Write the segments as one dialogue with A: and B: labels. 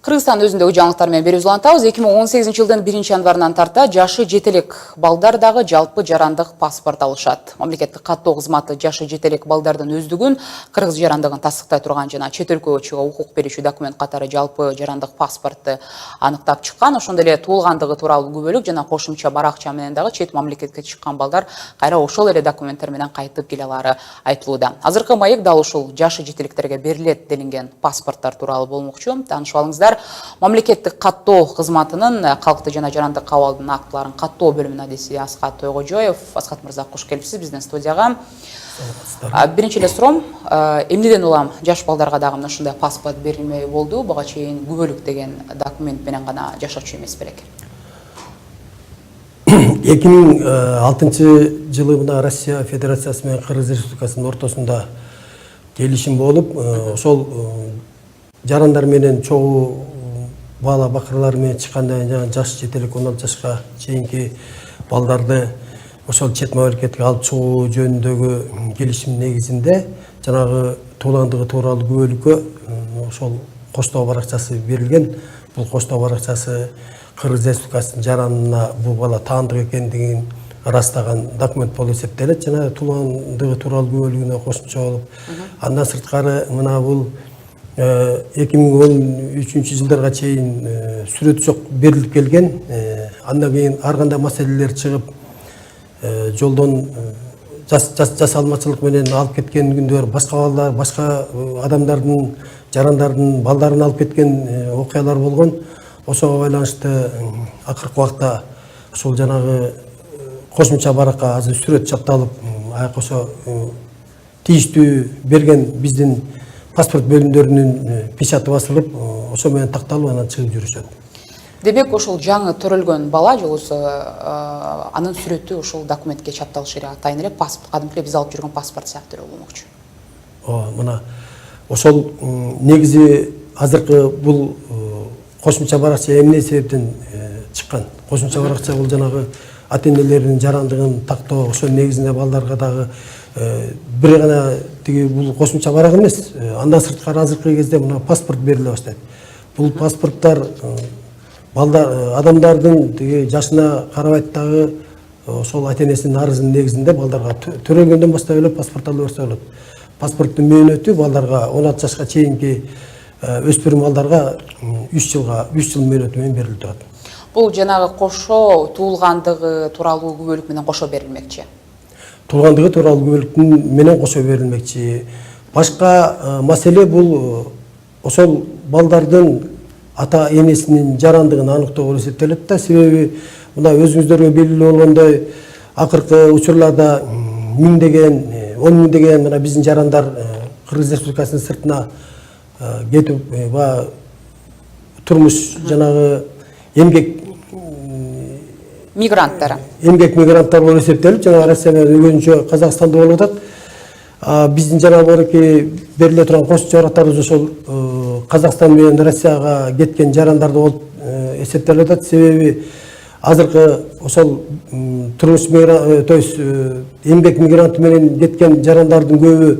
A: Кыргызстан өзүндөгү жаңылыктар менен берүүбүздү улантабыз. 2018 жылдын 1 январынан тарта жашы жетелек балдардагы жалпы жарандык паспорт алышат. Мамлекеттик каттоо кызматы жашы жетелек балдардын өздүгүн, кыргыз жарандыгын тастыктай турган жана чет өлкөгө чыгууга укук берүүчү документ катары жалпы жарандык паспортты аныктап чыккан. Ошондой эле туулгандыгы тууралуу күбөлүк жана кошумча баракча менен дагы чет мамлекетке чыккан балдар кайра ошол эле документтер менен кайтып келе алары айтылууда. Азыркы маек дал ушул жашы жетелектерге берилет делинген паспорттор тууралуу болмокчу. Таанышып алыңыздар. Мамлекеттик каттоо кызматынын калкты жана жарандык кабалдын актыларын каттоо бөлүмүнүн адиси Асхат Тойгожоев. Асхат мырза, кош келипсиз биздин студияга. Биринчи эле суроом, эмнеден улам жаш балдарга дагы мына ушундай паспорт берилмей болду? Буга чейин күбөлүк деген документ менен гана жашачу эмес белек?
B: 2006 жылы мына Россия Федерациясы менен Кыргыз Республикасынын ортосунда келишим болуп, ошол жарандар менен чогуу бала бакырлар менен чыккандан кийин жаш жетелек 16 жашка чейинки балдарды ошол чет мамлекетке алып чыгуу жөнүндөгү келишим негизинде жанагы туулгандыгы тууралуу күбөлүккө ошол коштоо баракчасы берилген. Бул коштоо баракчасы Кыргыз Республикасынын жаранына бул бала таандык экендигин ырастаган документ болуп эсептелет жана туулгандыгы тууралуу күбөлүгүнө кошумча болуп. Андан сырткары мына бул 2013 жылдарга чейин сүрөт жок берилип келген. Андан кийин ар кандай маселелер чыгып, жолдон жасалмачылык менен алып кеткен күндөр, башка балдар, башка адамдардын, жарандардын балдарын алып кеткен окуялар болгон. Ошого байланыштуу акыркы убакта ошол жанагы кошумча баракка азыр сүрөт чапталып, аяк ошо тийиштүү берген биздин паспорт бөлүмдөрүнүн печаты басылып, ошо менен такталып анан чыгып жүрүшөт.
A: Демек ошол жаңы төрөлгөн бала же болбосо анын сүрөтү ошол документке чапталышы керек, атайын эле паспорт, кадимки эле биз алып жүргөн паспорт сыяктуу эле болмокчу.
B: Мына ошол негизи азыркы бул кошумча баракча эмне себептен чыккан? Кошумча баракча бул жанагы ата-энелердин жарандыгын тактоо, ошол негизинде балдарга дагы бир гана тиги бул кошумча барак эмес. Андан сырткары азыркы кезде мына паспорт бериле баштайт. Бул паспорттор балдар адамдардын тиги жашына карабайт дагы ошол ата-энесинин арызынын негизинде балдарга төрөлгөндөн баштап эле паспорт ала берсе болот. Паспорттун мөөнөтү балдарга 16 жашка чейинки өспүрүм балдарга 3 жыл мөөнөтү менен берилип турат.
A: Бул жанагы кошо туулгандыгы тууралуу күбөлүк менен кошо берилмекчи.
B: Туулгандыгы тууралуу күбөлүк менен кошо берилмекчи. Башка маселе бул ошол балдардын ата-энесинин жарандыгын аныктоо болуп эсептелет да. Себеби мына өзүңүздөргө белгилүү болгондой акыркы учурларда миңдеген, 10 миңдеген мына биздин жарандар Кыргыз Республикасынын сыртына кетип, турмуш жанагы эмгек
A: мигранттар
B: болуп эсептелип, жана Россия менен өзүнчө Казакстанда болуп атат. Биздин жанагы бериле турган кошумча барактарыбыз ошол Казакстан менен Россияга кеткен жарандар болуп эсептелип атат. Себеби азыркы ошол турмуш эмгек мигранты менен кеткен жарандардын көбү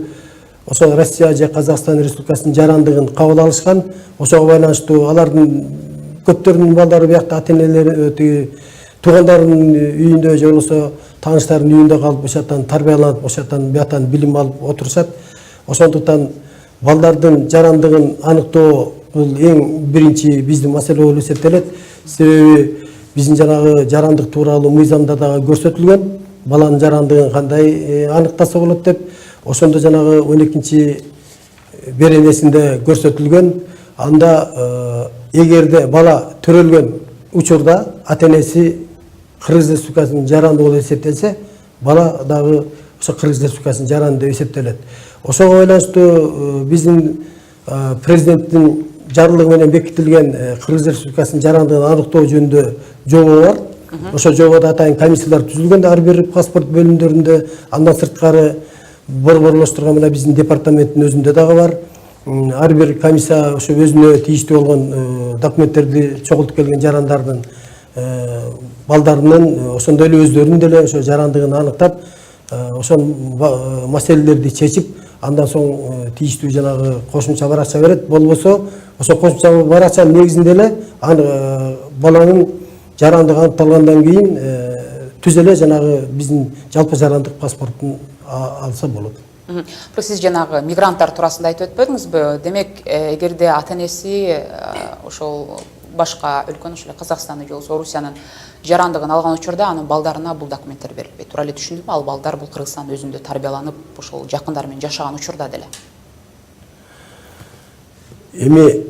B: ошол Россия же Казакстан Республикасынын жарандыгын кабыл алышкан. Ошого байланыштуу алардын көптөрүнүн балдары биякта ата-энелери туугандарынын үйүндө же болбосо тааныштарынын үйүндө калып, ошоттон тарбияланып, ошоттон бияктан билим алып отурушат. Ошондуктан балдардын жарандыгын аныктоо бул эң биринчи биздин маселе болуп эсептелет. Себеби биздин жанагы жарандык тууралуу мыйзамда дагы көрсөтүлгөн. Баланын жарандыгын кандай аныктаса болот деп, ошондо жанагы 12-чи беренесинде көрсөтүлгөн. Анда эгерде бала төрөлгөн учурда ата-энеси Кыргыз Республикасынын жаранды болуп эсептелсе, бала дагы ошо Кыргыз Республикасынын жаранды деп эсептелет. Ошого байланыштуу биздин президенттин жарлыгы менен бекитилген Кыргыз Республикасынын жарандыгын аныктоо жөнүндө жобо бар. Ошо жободо атайын комиссиялар түзүлгөн ар бир паспорт бөлүмдөрүндө. Андан сырткары борборлоштурган мына биздин департаменттин өзүндө дагы бар. Ар бир комиссия ошо өзүнө тийиштүү болгон документтерди чогултуп келген жарандардын балдарынын ошондой эле өздөрүнүн деле ошо жарандыгын аныктап, ошол маселелерди чечип, андан соң тийиштүү жанагы кошумча баракча берет. Болбосо ошо кошумча баракчанын негизинде эле баланын жарандыгы аныкталгандан кийин түз эле жанагы биздин жалпы жарандык паспортун алса болот.
A: Сиз жанагы мигранттар туурасында айтып өтпөдүңүзбү? Демек, эгерде ата-энеси ошол башка өлкөнүн, ошол Казакстандын же болбосо Орусиянын жарандыгын алган учурда анын балдарына бул документтер берилбейт. Туура эле түшүндүмбү? Ал балдар бул Кыргызстандын өзүндө тарбияланып, ошол жакындары менен жашаган учурда деле.
B: Эми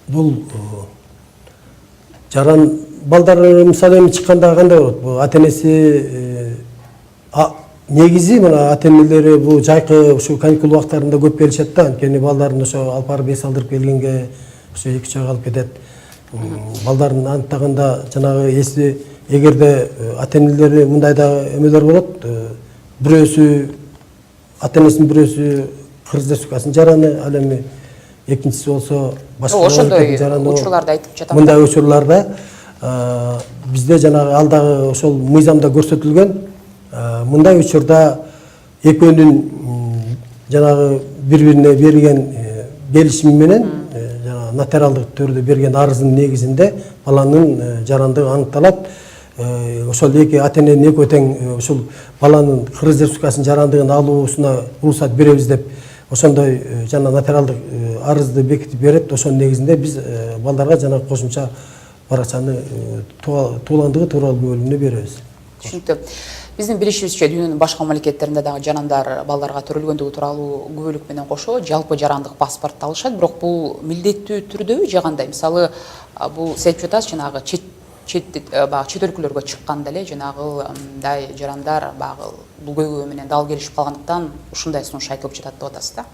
B: бул жаран балдар мисалы эми чыкканда кандай болот? Бул ата-энеси негизи мына ата-энелери бул жайкы ушу каникул убактарында көп келишет да, анткени балдарын ошо алып барып эс алдырып келгенге ошо 2 жай калып кетет. Балдарын аныктаганда жанагы эси эгерде ата-энелери мындай да эмелер болот. Бирөөсү ата-энесинин бирөөсү Кыргыз Республикасынын жараны, ал эми экинчиси болсо башка
A: ошондой учурларды айтып жатам.
B: Мындай учурларда бизде жанагы алдагы ошол мыйзамда көрсөтүлгөн мындай учурда экөөнүн жанагы бири-бирине берген келишими менен жанагы нотариалдык түрдө берген арыздын негизинде баланын жарандыгы аныкталат. Ошол эки ата-эненин экөө тең ушул баланын Кыргыз Республикасынын жарандыгын алуусуна уруксат беребиз деп ошондой жана нотариалдык арызды бекитип берет. Ошонун негизинде биз балдарга жана кошумча баракчаны тууландыгы тууралуу бөлүмүнө беребиз.
A: Түшүнүктүү. Биздин билишибизче дүйнөнүн башка мамлекеттеринде дагы жарандар балдарга төрөлгөндүгү тууралуу күбөлүк менен кошо жалпы жарандык паспорт алышат, бирок бул милдеттүү түрдөбү же кандай? Мисалы, бул сиз айтып жатасыз жанагы чет өлкөлөргө чыкканда эле жанагындай жарандар багы бул көйгөй менен дал келишип калгандыктан ушундай сунуш айтылып жатат деп атасыз да?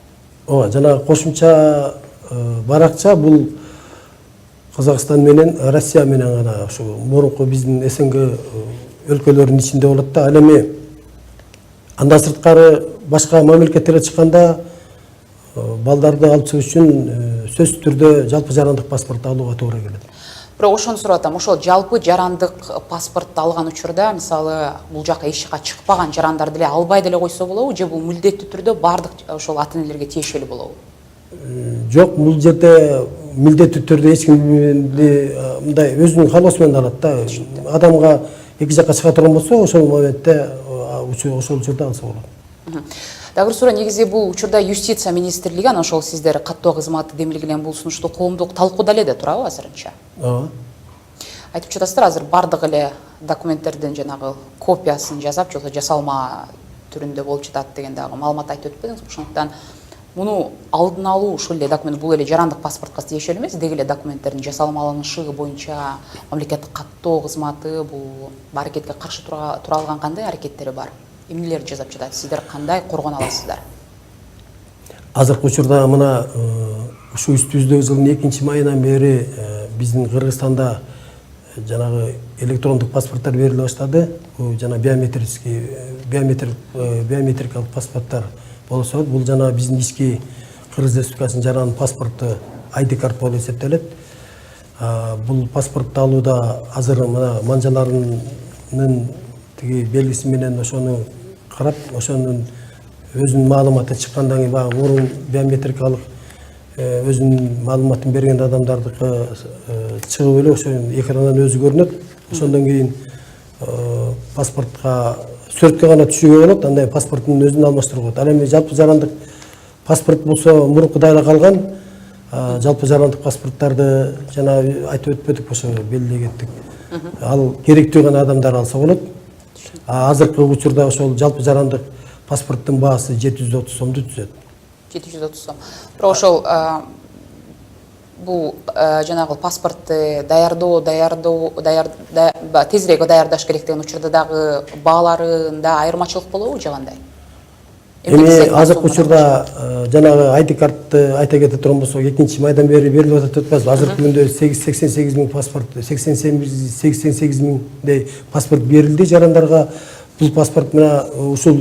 A: Ооба,
B: жанагы кошумча баракча бул Казакстан менен Россия менен гана ушу мурунку биздин СНГ өлкөлөрүнүн ичинде болот да. Ал эми андан сырткары башка мамлекеттерге чыкканда балдарды алып чыгыш үчүн сөзсүз түрдө жалпы жарандык паспорт алууга туура келет.
A: Бирок ошону сурап атам, ошол жалпы жарандык паспортду алган учурда, мисалы, бул жака эч жака чыкпаган жарандар деле албай деле койсо болобу, же бул милдеттүү түрдө бардык ошол ата-энелерге тиешелүү болобу?
B: Жок, бул жерде милдеттүү түрдө эч кимди мындай өзүнүн каалоосу менен алат да. Адамга эки жака чыга турган болсо, ошол моментте ошол учурда алса болот.
A: Дагы бир суроо, негизи бул учурда юстиция министрлиги, анан ошол сиздер каттоо кызматы демилгилен бул сунушту коомдук талкууда эле да турабы азырынча?
B: Ооба.
A: Айтып жатасыздар, азыр бардык эле документтердин жанагы копиясын жасап, же болбосо жасалма түрүндө болуп жатат деген дагы маалымат айтып өтпөдүңүзбү? Ошондуктан муну алдын алуу ушул эле документ, бул эле жарандык паспортко тиешелүү эмес, деги эле документтердин жасалмаланышы боюнча мамлекеттик каттоо кызматы бул аракетке каршы тура алган кандай аракеттери бар? Эмнелерди жасап жатат? Сиздер кандай коргоно аласыздар?
B: Азыркы учурда мына ушу үстүбүздөгү жылдын 2-майынан бери биздин Кыргызстанда жанагы электрондук паспорттор бериле баштады. Бул жана биометрикалык паспорттор болсо, бул жана биздин ички Кыргыз Республикасынын жарандын паспорту ID карт болуп эсептелет. Бул паспортду алууда азыр мына манжаларынын тиги белгиси менен ошону карап, ошонун өзүнүн маалыматы чыккандан кийин баягы мурун биометрикалык өзүнүн маалыматын берген адамдардыкы чыгып эле ошо экрандан өзү көрүнөт. Ошондон кийин паспортко сүрөткө гана түшүүгө болот, андай паспорттун өзүн алмаштырууга болот. Ал эми жалпы жарандык паспорт болсо мурункудай эле калган. Жалпы жарандык паспорттарды жана айтып өтпөдүк, ошо белгилей кеттик. Ал керектүү гана адамдар алса болот. Азыркы учурда ошол жалпы жарандык паспорттун баасы 730 сомду түзөт.
A: 730 сом. Бирок ошол бул жанагы паспортты тезирээк даярдаш керек деген учурда дагы бааларында айырмачылык болобу же кандай?
B: Эми азыркы учурда жанагы ID картты айта кете турган болсок, 2-майдан бери берилип атат деп атпайбызбы? Азыркы күндө 88 миң паспорт, 88 миңдей паспорт берилди жарандарга. Бул паспорт мына ушул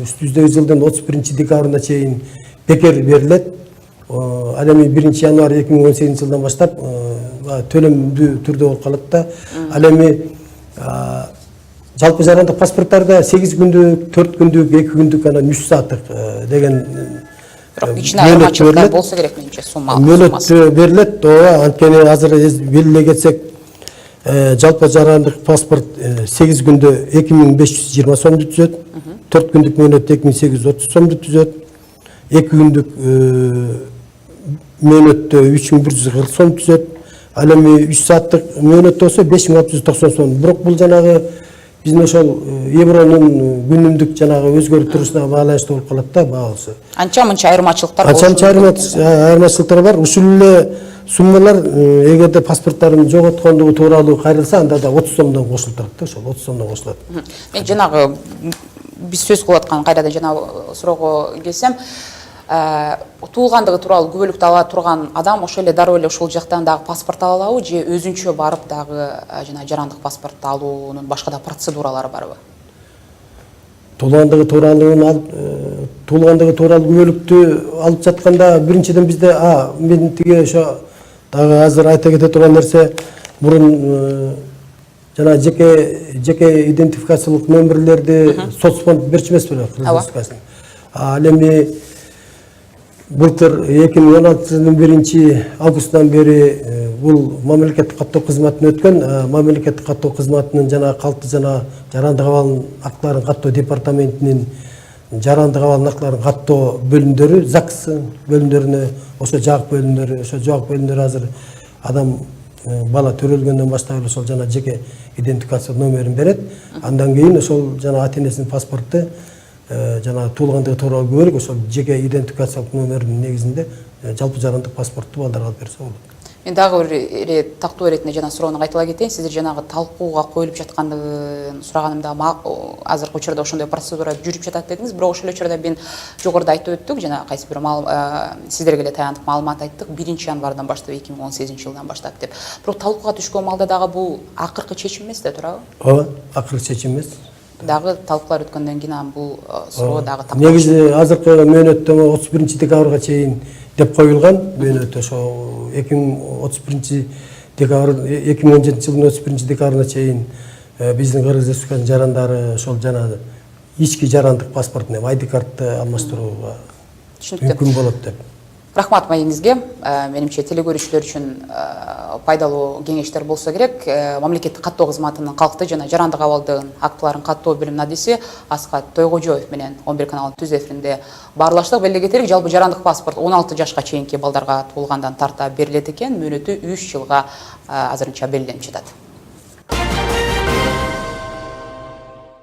B: үстүбүздөгү жылдын 31 декабрына чейин бекер берилет. Ал эми 1 январь 2018 жылдан баштап төлөмдүү түрдө болуп калат да. Ал эми жалпы жарандык паспорттарда 8 күндүк, 4 күндүк, 2 күндүк анан 3 сааттык деген
A: Бирок ичине айырмачылыктар болсо керек менимче сумма.
B: мөөнөт берилет. Ооба, анткени азыр белгилей кетсек, жалпы жарандык паспорт 8 күндө 2520 сомду түзөт, 4 күндүк мөөнөт 2830 сомду түзөт, 2 күндүк мөөнөттө 3140 сом түзөт, ал эми 3 сааттык мөөнөт болсо 5690 сом. Бирок бул жанагы биздин ошол евронун күнүмдүк жанагы өзгөрүп турушуна байланыштуу болуп калат да баасы.
A: Анча мынча айырмачылыктар болушу.
B: Анча айырмачылыктар бар. Ушул эле суммалар эгерде паспорттарын жоготкондугу тууралуу кайрылса, анда да 30 сомдон кошулуп турат да, ошол 30 сомдон кошулат.
A: Мен жанагы биз сөз кылып аткан кайрадан жана суроого келсем, туулгандыгы тууралуу күбөлүктү ала турган адам ошол эле дароо эле ушул жактан дагы паспорт ала алабы же өзүнчө барып дагы жана жарандык паспорт алуунун башка да процедуралары барбы?
B: Туулгандыгы тууралуу күбөлүктү алып жатканда биринчиден бизде мен тиги ошо дагы азыр айта кете турган нерсе, мурун жана жеке идентификациялык номерлерди соцфонд берчү эмес беле Кыргыз Республикасынын. Ал эми былтыр 2016 жылдын 1-августунан бери бул мамлекеттик каттоо кызматына өткөн, мамлекеттик каттоо кызматынын жана калкты жана жарандык абалын актыларын каттоо департаментинин жарандык абалын актыларын каттоо бөлүмдөрү, ЗАГС бөлүмдөрүнө, ошо жаак бөлүмдөрү азыр адам бала төрөлгөндөн баштап эле ошол жана жеке идентификация номерин берет. Андан кийин ошол жана ата энесинин паспорту жана туулгандыгы тууралуу күбөлүк ошол жеке идентификациялык номердин негизинде жалпы жарандык паспортту балдарга алып берсе болот.
A: Мен дагы бир тактоо иретинде жана суроону кайталай кетейин. Сиздер жанагы талкууга коюлуп жаткандыгын сураганымда азыркы учурда ошондой процедура жүрүп жатат дедиңиз. Бирок ошол учурда мен жогоруда айтып өттүк, жана кайсы бир сиздерге эле таянып маалымат айттык, 1-январдан баштап 2018-жылдан баштап деп. Бирок талкууга түшкөн малда дагы бул акыркы чечим эмес да, туурабы?
B: Ооба, акыркы чечим эмес.
A: Дагы талкуулар өткөндөн кийин бул суроо дагы
B: такталат. Негизи азыркы мөөнөттө 31-декабрга чейин деп коюлган. Мөөнөт ошо 2017 жылдын 31-декабрына чейин биздин Кыргыз Республикасынын жарандары ошол жана ички жарандык паспортун, ID картты алмаштырууга мүмкүн болот деп.
A: Рахмат маегиңизге. Менимче телекөрүүчүлөр үчүн пайдалуу кеңештер болсо керек. Мамлекеттик каттоо кызматынын калкты жана жарандык абалдын актыларын каттоо бөлүмүнүн адиси Аскат Тойгожоев менен 11 каналынын түз эфиринде баарлаштык. Белгилей кетелик, жалпы жарандык паспорт 16 жашка чейинки балдарга туулгандан тарта берилет экен. Мөөнөтү 3 жылга азырынча белгиленип жатат.